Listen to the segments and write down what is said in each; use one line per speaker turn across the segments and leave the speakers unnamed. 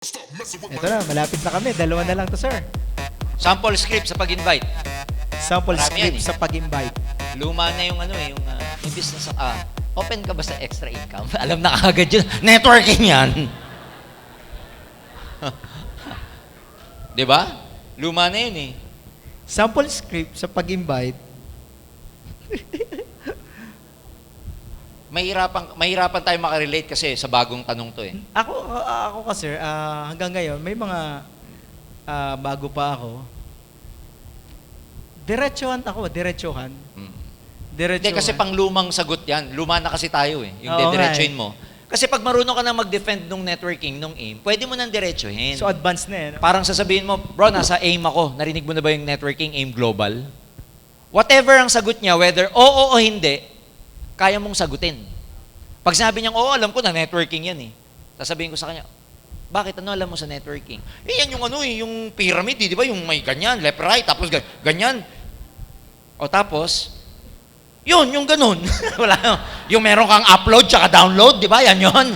Ito na, malapit na kami. Dalawa na lang to, sir.
Sample script sa pag-invite.
Sample
Marami
script
yan eh.
sa pag-invite.
Luma na yung yung business. Open ka ba sa extra income? Alam na kagad yun. Networking yan. Di ba? Luma na yun eh.
Sample script sa pag-invite.
Mahirapan tayo makarelate kasi sa bagong tanong to eh.
Ako ka, sir, hanggang ngayon, may mga bago pa ako. Diretsuhan ako, diretsuhan.
Hindi, kasi pang lumang sagot yan. Luma na kasi tayo eh. Yung
Oo,
dediretsuhin mo. Kasi pag marunong ka na mag-defend nung networking, nung aim, pwede mo nang diretsuhin.
So, advanced na eh. No?
Parang sasabihin mo, bro, nasa aim ako. Narinig mo na ba yung networking aim global? Whatever ang sagot niya, whether oo o hindi, kaya mong sagutin. Pag sinabi niyang, oo, alam ko na networking yan eh. Sasabihin ko sa kanya, bakit ano alam mo sa networking? Yan yung yung pyramid, di ba? Yung may ganyan, left, right, tapos ganyan. O tapos, yung ganun. Wala, yung meron kang upload tsaka download, di ba? Yan yun.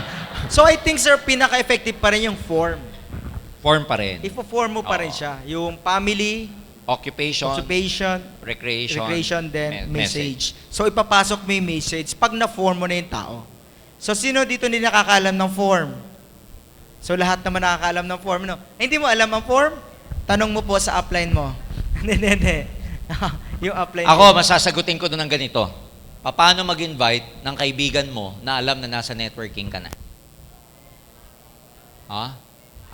So, I think, sir, pinaka-effective pa rin yung form.
Form pa rin.
Ifo-form mo pa rin
Oo.
siya. Yung family,
Occupation,
recreation, then
message.
message. So, ipapasok mo yung message pag na-form mo na yung tao. So, sino dito hindi nakakaalam ng form? So, lahat naman nakakaalam ng form, no? Hindi mo alam ang form? Tanong mo po sa upline mo. Hindi. Yung upline
Ako,
mo.
masasagutin ko doon ng ganito. Paano mag-invite ng kaibigan mo na alam na nasa networking ka na?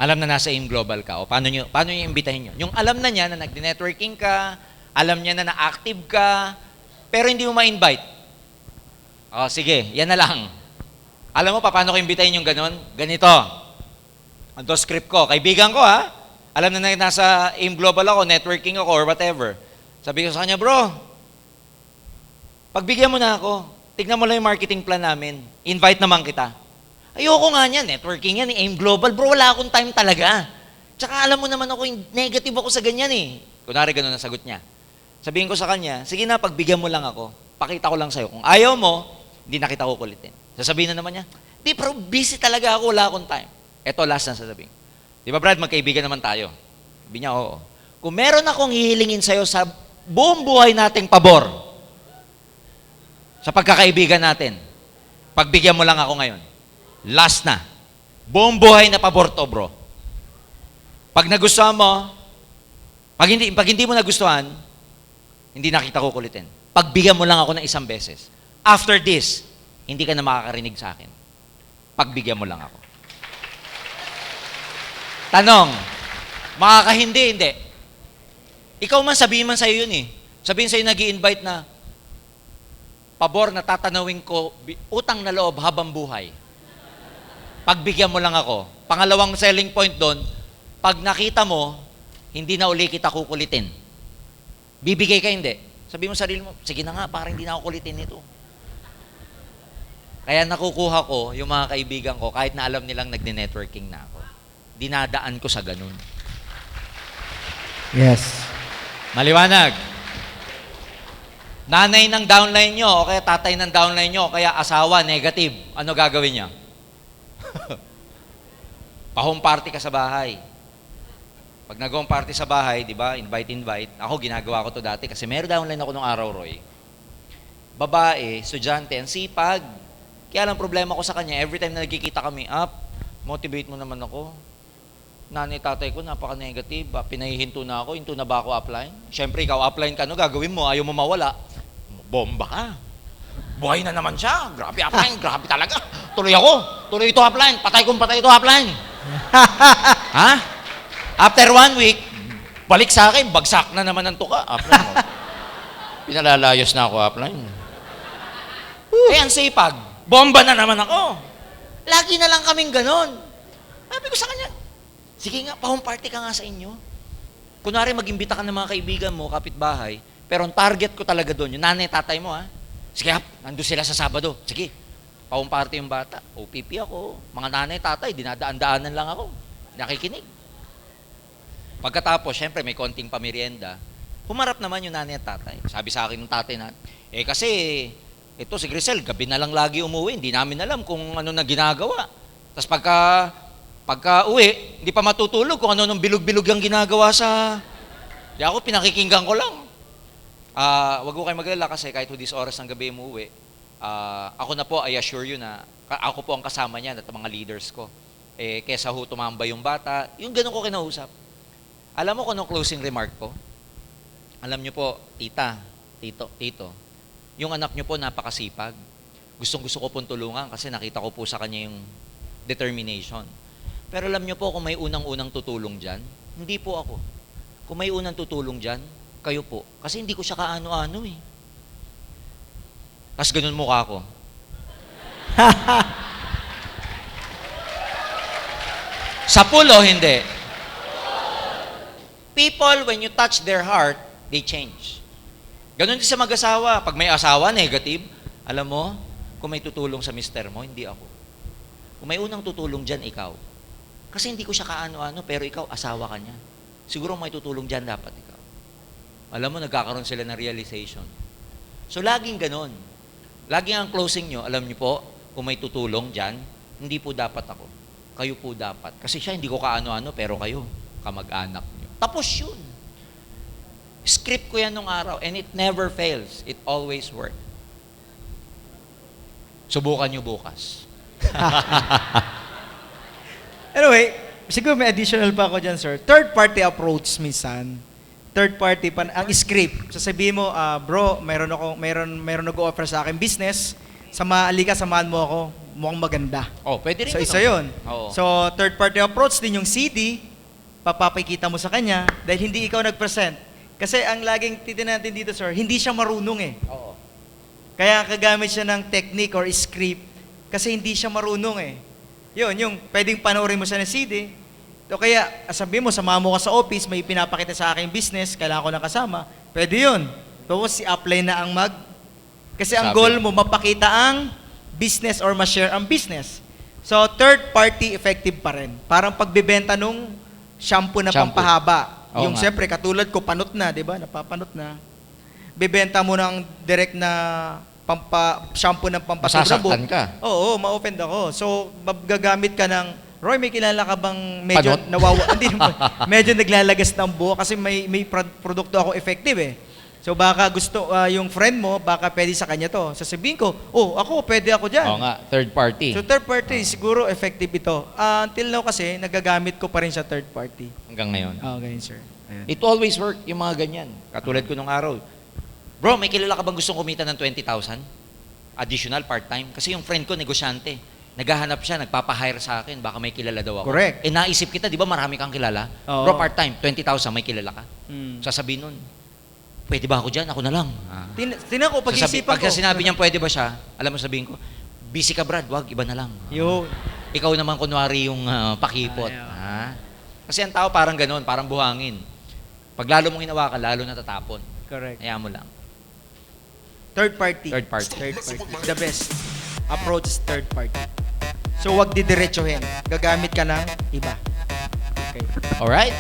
Alam na nasa AIM Global ka. O paano nyo imbitahin nyo? Yung alam na niya na nag-networking ka, alam niya na na-active ka, pero hindi mo ma-invite. Sige, yan na lang. Alam mo paano ko imbitahin yung ganon? Ganito. Ando script ko. Kaibigan ko Alam na nasa AIM Global ako, networking ako, or whatever. Sabi ko sa kanya, bro, pagbigyan mo na ako, tignan mo lang yung marketing plan namin. Invite naman kita. Ayoko nga niyan, networking yan, AIM Global. Bro, wala akong time talaga. Tsaka alam mo naman ako, negative ako sa ganyan eh. Kunwari ganun ang sagot niya. Sabihin ko sa kanya, sige na, pagbigyan mo lang ako. Pakita ko lang sa'yo. Kung ayaw mo, hindi na kita kukulitin. Sasabihin na naman niya, di, pero busy talaga ako, wala akong time. Eto, last na sasabihin. Di ba, Brad, magkaibigan naman tayo. Sabi niya, oo. Kung meron akong hihilingin sa'yo sa buong buhay nating pabor, sa pagkakaibigan natin, pagbigyan mo lang ako ngayon. Last na. Buong buhay na pabor to, bro. Pag nagustuhan mo, pag hindi mo nagustuhan, hindi na kita kukulitin. Pagbigyan mo lang ako ng isang beses. After this, hindi ka na makakarinig sa akin. Pagbigyan mo lang ako. Tanong, makakahindi, hindi. Ikaw man, sabihin man sa'yo yun eh. Sabihin sa'yo nag-i-invite na, pabor na tatanawin ko, utang na loob habang buhay. Pagbigyan mo lang ako. Pangalawang selling point doon, pag nakita mo, hindi na uli kita kukulitin. Bibigay ka hindi. Sabi mo sarili mo, sige na nga, parang hindi na ako kulitin nito. Kaya nakukuha ko yung mga kaibigan ko, kahit na alam nilang nagne-networking na ako. Dinadaan ko sa ganun.
Yes.
Maliwanag. Nanay ng downline nyo, o kaya tatay ng downline nyo, o kaya asawa, negative. Ano gagawin niya? Pa-home party ka sa bahay. Pag nag-home party sa bahay, di ba, invite. Ako, ginagawa ko to dati kasi meron downline ako nung araw, Roy. Babae, estudyante, ang sipag. Kaya lang problema ko sa kanya, every time na nagkikita kami, motivate mo naman ako. Nanay, tatay ko, napaka-negative. Pinahihinto na ako, hinto na ba ako upline? Siyempre, ikaw upline ka, no? Gagawin mo, ayaw mo mawala. Bomba ka. Buhay na naman siya. Grabe upline, grabe talaga. Tuloy ako. Tuloy ito upline. Patay kong patay ito upline. After 1 week, balik sa akin, bagsak na naman ang tuka. Upline mo. Pinalalayos na ako upline. Ang sipag. Bomba na naman ako. Lagi na lang kaming ganon. Sabi ko sa kanya, sige nga, pa-home party ka nga sa inyo. Kunwari, mag-imbita ka ng mga kaibigan mo, kapitbahay, pero ang target ko talaga doon, yung nanay, tatay mo, Sige, nandun sila sa Sabado. Sige, pa-home party yung bata. OPP ako. Mga nanay, tatay, dinadaan-daanan lang ako. Nakikinig. Pagkatapos, syempre, may konting pamerienda. Humarap naman yung nanay at tatay. Sabi sa akin ng tatay na, kasi, ito si Grisel, gabi na lang lagi umuwi. Hindi namin alam kung ano na ginagawa. Tapos pagka Pagka uwi, hindi pa matutulog kung ano nung bilog-bilog yung ginagawa sa... Di ako, pinakikinggan ko lang. Wag ko kayo maglala kasi kahit hudis oras ng gabi umuwi, ako na po, I assure you na ako po ang kasama niyan at mga leaders ko. Kesa ho tumambay yung bata, yung ganun ko kinausap. Alam mo kung anong closing remark ko? Alam niyo po, tita, tito, yung anak niyo po napakasipag. Gustong-gusto ko pong tulungan kasi nakita ko po sa kanya yung determination. Pero alam niyo po kung may unang-unang tutulong dyan, hindi po ako. Kung may unang tutulong dyan, kayo po. Kasi hindi ko siya kaano-ano eh. Tapos ganun mukha ko. Sa pulo, hindi. People, when you touch their heart, they change. Ganun din sa mag-asawa. Pag may asawa, negative, alam mo, kung may tutulong sa mister mo, hindi ako. Kung may unang tutulong dyan, ikaw. Kasi hindi ko siya kaano-ano, pero ikaw, asawa ka niya. Siguro may tutulong dyan, dapat ikaw. Alam mo, nagkakaroon sila ng realization. So, laging ganon. Laging ang closing nyo, alam nyo po, kung may tutulong dyan, hindi po dapat ako. Kayo po dapat. Kasi siya, hindi ko kaano-ano, pero kayo, kamag-anak nyo. Tapos yun. Script ko yan nung araw, and it never fails. It always works. Subukan nyo bukas.
Anyway, siguro may additional pa ako dyan, sir. Third party approach minsan. Third party ang script. Sasabihin mo, bro, mayroon nag-offer sa akin business. Samahan mo ako. Mukhang maganda.
Oh, pwede rin
So,
yun,
isa
no?
yun.
Oo.
So, third party approach din yung CD, papapakita mo sa kanya dahil hindi ikaw nag-present. Kasi ang laging titin natin dito, sir, hindi siya marunong eh.
Oo.
Kaya kagamit siya ng technique or script kasi hindi siya marunong eh. Yun, yung pwedeng panoorin mo siya ng CD. O kaya, sabihin mo, samahan mo ka sa office, may pinapakita sa aking business, kailangan ko ng kasama. Pwede yun. Tapos si apply na ang kasi ang
Sabi.
goal mo, mapakita ang business or ma-share ang business. So, third party effective pa rin. Parang pagbebenta nung shampoo na
Shampoo.
pampahaba.
Oo
Yung
nga.
siyempre, katulad ko, panot na, di ba? Napapanot na. Bebenta mo ng direct na shampoo ng pampatubra
Masasaktan ka.
Oo, ma-offend ako. So, gagamit ka ng, Roy, may kilala ka bang medyo
Panot?
hindi naman, medyo naglalagas ng buhok kasi may produkto ako effective eh. So, baka gusto, yung friend mo, baka pwede sa kanya to. Sasabihin ko, ako, pwede ako dyan.
Oo nga, third party.
So, third party, siguro effective ito. Until now kasi, nagagamit ko pa rin sa third party.
Hanggang ngayon.
Ganyan, sir. Ayan.
It always work, yung mga ganyan. Katulad ko nung araw. Bro, may kilala ka bang gustong kumita ng 20,000? Additional, part-time? Kasi yung friend ko, negosyante. Naghahanap siya, nagpapahire sa akin, baka may kilala daw ako.
Correct.
Naisip kita, di ba marami kang kilala?
Oo.
Bro, part-time, 20,000, may kilala ka?
Mm.
Sasabihin nun, pwede ba ako dyan? Ako na lang.
Tinan ko, pag-isipan ko.
Pagka sinabi niyang pwede ba siya, alam mo sabihin ko, busy ka Brad, wag, iba na lang.
Yo.
Ikaw naman kunwari yung pakipot.
Ayaw.
Kasi ang tao parang ganun, parang buhangin. Pag lalo mong hinawakan, lalo natatapon.
Correct.
Hayaan mo lang.
Third party.
Third party.
Third party. The best approach is third party. So, wag didiretsuhin. Gagamit ka ng iba. Okay.
Alright?